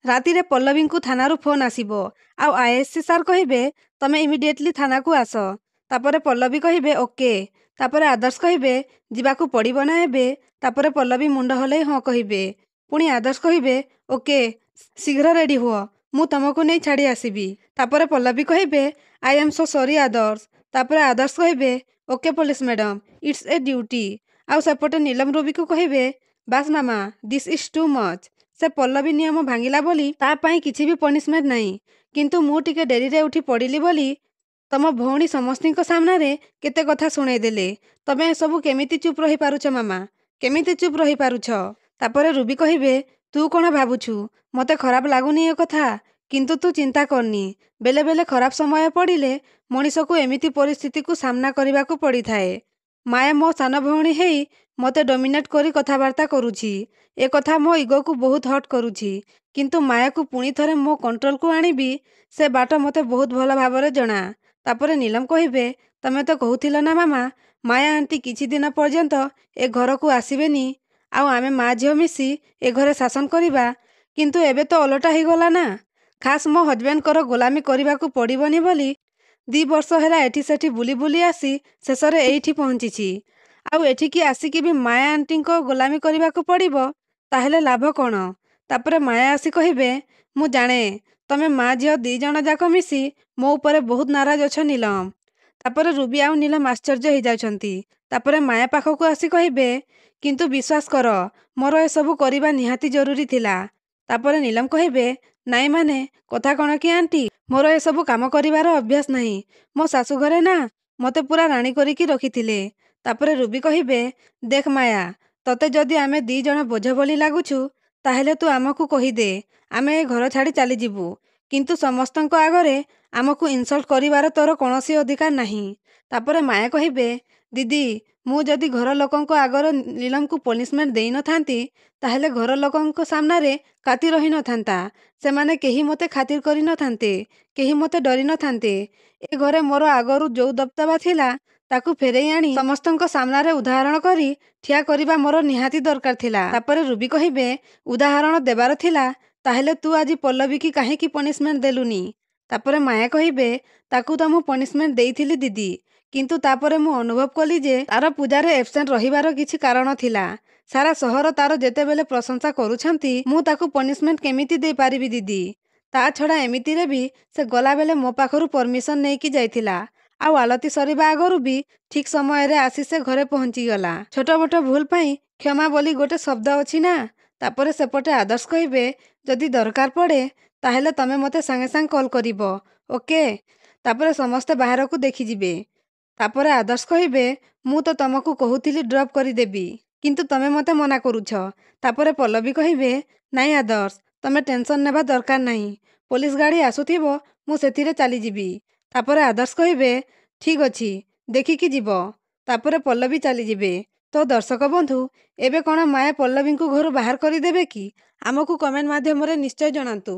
ରାତିରେ ପଲ୍ଲବୀଙ୍କୁ ଥାନାରୁ ଫୋନ୍ ଆସିବ ଆଉ ଆଇଏସ୍ସି ସାର୍ କହିବେ ତମେ ଇମିଡିଏଟଲି ଥାନାକୁ ଆସ। ତାପରେ ପଲ୍ଲବୀ କହିବେ ଓକେ। ତାପରେ ଆଦର୍ଶ କହିବେ ଯିବାକୁ ପଡ଼ିବ ନା ଏବେ। ତାପରେ ପଲ୍ଲବୀ ମୁଣ୍ଡ ହଲେଇ ହଁ କହିବେ। ପୁଣି ଆଦର୍ଶ କହିବେ ଓକେ ଶୀଘ୍ର ରେଡ଼ି ହୁଅ, ମୁଁ ତମକୁ ନେଇ ଛାଡ଼ି ଆସିବି। ତାପରେ ପଲ୍ଲବୀ କହିବେ I am so sorry Adarsh. ତାପରେ ଆଦର୍ଶ କହିବେ okay police madam, it's a duty. ଆଉ ସେପଟେ ନୀଲମ ରୁବିକୁ କହିବେ ବାସ୍ ମାମା ଦିସ୍ ଇଜ୍ ଟୁ ମଚ୍। ସେ ପଲ୍ଲବୀ ନିୟମ ଭାଙ୍ଗିଲା ବୋଲି ତା ପାଇଁ କିଛି ବି ପନିଶମେଣ୍ଟ ନାହିଁ, କିନ୍ତୁ ମୁଁ ଟିକେ ଡେରିରେ ଉଠି ପଡ଼ିଲି ବୋଲି ତମ ଭଉଣୀ ସମସ୍ତଙ୍କ ସାମ୍ନାରେ କେତେ କଥା ଶୁଣେଇଦେଲେ। ତମେ ଏସବୁ କେମିତି ଚୁପ୍ ରହିପାରୁଛ ମାମା, କେମିତି ଚୁପ୍ ରହିପାରୁଛ? ତାପରେ ରୁବି କହିବେ ତୁ କ'ଣ ଭାବୁଛୁ ମୋତେ ଖରାପ ଲାଗୁନି ଏ କଥା? କିନ୍ତୁ ତୁ ଚିନ୍ତା କରନି, ବେଲେ ବେଲେ ଖରାପ ସମୟ ପଡ଼ିଲେ ମଣିଷକୁ ଏମିତି ପରିସ୍ଥିତିକୁ ସାମ୍ନା କରିବାକୁ ପଡ଼ିଥାଏ। ମାୟା ମୋ ସାନ ଭଉଣୀ ହେଇ ମୋତେ ଡୋମିନେଟ୍ କରି କଥାବାର୍ତ୍ତା କରୁଛି। ଏ କଥା ମୋ ଇଗୋକୁ ବହୁତ ହଟ୍ କରୁଛି, କିନ୍ତୁ ମାୟାକୁ ପୁଣି ଥରେ ମୋ କଣ୍ଟ୍ରୋଲକୁ ଆଣିବି ସେ ବାଟ ମୋତେ ବହୁତ ଭଲ ଭାବରେ ଜଣା। ତାପରେ ନୀଲମ କହିବେ ତମେ ତ କହୁଥିଲ ନା ମାମା ମାୟା ଆଣ୍ଟି କିଛି ଦିନ ପର୍ଯ୍ୟନ୍ତ ଏ ଘରକୁ ଆସିବେନି ଆଉ ଆମେ ମା ଝିଅ ମିଶି ଏ ଘରେ ଶାସନ କରିବା, କିନ୍ତୁ ଏବେ ତ ଓଲଟା ହେଇଗଲା ନା। ଖାସ୍ ମୋ ହଜବେଣ୍ଡଙ୍କର ଗୋଲାମୀ କରିବାକୁ ପଡ଼ିବନି ବୋଲି 2 ବର୍ଷ ହେଲା ଏଠି ସେଠି ବୁଲି ବୁଲି ଆସି ଶେଷରେ ଏଇଠି ପହଞ୍ଚିଛି। ଆଉ ଏଠିକି ଆସିକି ବି ମାୟା ଆଣ୍ଟିଙ୍କ ଗୋଲାମୀ କରିବାକୁ ପଡ଼ିବ, ତାହେଲେ ଲାଭ କ'ଣ? ତାପରେ ମାୟା ଆସି କହିବେ ମୁଁ ଜାଣେ ତମେ ମା ଝିଅ 2 ଜଣ ଯାକ ମିଶି ମୋ ଉପରେ ବହୁତ ନାରାଜ ଅଛ ନୀଲମ। ତାପରେ ରୁବି ଆଉ ନୀଲମ ଆଶ୍ଚର୍ଯ୍ୟ ହେଇଯାଉଛନ୍ତି। ତାପରେ ମାୟା ପାଖକୁ ଆସି କହିବେ କିନ୍ତୁ ବିଶ୍ୱାସ କର ମୋର ଏସବୁ କରିବା ନିହାତି ଜରୁରୀ ଥିଲା। ତାପରେ ନୀଲମ କହିବେ ନାଇଁ ମାନେ କଥା କ'ଣ କି ଆଣ୍ଟି, ମୋର ଏସବୁ କାମ କରିବାର ଅଭ୍ୟାସ ନାହିଁ। ମୋ ଶାଶୁଘରେ ନା ମୋତେ ପୁରା ରାଣୀ କରିକି ରଖିଥିଲେ। ତାପରେ ରୁବି କହିବେ ଦେଖ ମାୟା, ତତେ ଯଦି ଆମେ 2 ଜଣ ବୋଝ ବୋଲି ଲାଗୁଛୁ ତାହେଲେ ତୁ ଆମକୁ କହିଦେ, ଆମେ ଏ ଘର ଛାଡ଼ି ଚାଲିଯିବୁ, କିନ୍ତୁ ସମସ୍ତଙ୍କ ଆଗରେ ଆମକୁ ଇନସଲ୍ଟ କରିବାର ତୋର କୌଣସି ଅଧିକାର ନାହିଁ। ତାପରେ ମାୟା କହିବେ ଦିଦି ମୁଁ ଯଦି ଘର ଲୋକଙ୍କ ଆଗରେ ନୀଲମକୁ ପନିଶମେଣ୍ଟ ଦେଇନଥାନ୍ତି ତାହେଲେ ଘର ଲୋକଙ୍କ ସାମ୍ନାରେ କାତି ରହିନଥାନ୍ତା। ସେମାନେ କେହି ମୋତେ ଖାତିର କରିନଥାନ୍ତେ, କେହି ମୋତେ ଡରି ନଥାନ୍ତେ। ଏ ଘରେ ମୋର ଆଗରୁ ଯୋଉ ଦବଦବା ଥିଲା ତାକୁ ଫେରେଇ ଆଣି ସମସ୍ତଙ୍କ ସାମ୍ନାରେ ଉଦାହରଣ କରି ଠିଆ କରିବା ମୋର ନିହାତି ଦରକାର ଥିଲା। ତାପରେ ରୁବି କହିବେ ଉଦାହରଣ ଦେବାର ଥିଲା ତାହେଲେ ତୁ ଆଜି ପଲ୍ଲବୀକି କାହିଁକି ପନିଶମେଣ୍ଟ ଦେଲୁନି? ତାପରେ ମାୟା କହିବେ ତାକୁ ତ ମୁଁ ପନିଶମେଣ୍ଟ ଦେଇଥିଲି ଦିଦି, କିନ୍ତୁ ତାପରେ ମୁଁ ଅନୁଭବ କଲି ଯେ ତାର ପୂଜାରେ ଏବସେଣ୍ଟ ରହିବାର କିଛି କାରଣ ଥିଲା। ସାରା ସହର ତାର ଯେତେବେଳେ ପ୍ରଶଂସା କରୁଛନ୍ତି ମୁଁ ତାକୁ ପନିଶମେଣ୍ଟ କେମିତି ଦେଇପାରିବି ଦିଦି? ତା ଛଡ଼ା ଏମିତିରେ ବି ସେ ଗଲାବେଳେ ମୋ ପାଖରୁ ପରମିଶନ ନେଇକି ଯାଇଥିଲା, ଆଉ ଆଳତି ସରିବା ଆଗରୁ ବି ଠିକ୍ ସମୟରେ ଆସି ସେ ଘରେ ପହଞ୍ଚିଗଲା। ଛୋଟ ମୋଟ ଭୁଲ ପାଇଁ କ୍ଷମା ବୋଲି ଗୋଟେ ଶବ୍ଦ ଅଛି ନା। ତାପରେ ସେପଟେ ଆଦର୍ଶ କହିବେ ଯଦି ଦରକାର ପଡ଼େ ତାହେଲେ ତମେ ମୋତେ ସାଙ୍ଗେ ସାଙ୍ଗେ କଲ୍ କରିବ, ଓକେ? ତାପରେ ସମସ୍ତେ ବାହାରକୁ ଦେଖିଯିବେ। ତାପରେ ଆଦର୍ଶ କହିବେ ମୁଁ ତ ତମକୁ କହୁଥିଲି ଡ୍ରପ୍ କରିଦେବି, କିନ୍ତୁ ତମେ ମୋତେ ମନା କରୁଛ। ତାପରେ ପଲ୍ଲବୀ କହିବେ ନାଇଁ ଆଦର୍ଶ ତମେ ଟେନସନ୍ ନେବା ଦରକାର ନାହିଁ, ପୋଲିସ ଗାଡ଼ି ଆସୁଥିବ ମୁଁ ସେଥିରେ ଚାଲିଯିବି। ତାପରେ ଆଦର୍ଶ କହିବେ ଠିକ୍ ଅଛି ଦେଖିକି ଯିବ। ତାପରେ ପଲ୍ଲବୀ ଚାଲିଯିବେ। ତ ଦର୍ଶକ ବନ୍ଧୁ ଏବେ କ'ଣ ମାୟା ପଲ୍ଲବୀଙ୍କୁ ଘରୁ ବାହାର କରିଦେବେ କି? ଆମକୁ କମେଣ୍ଟ ମାଧ୍ୟମରେ ନିଶ୍ଚୟ ଜଣାନ୍ତୁ।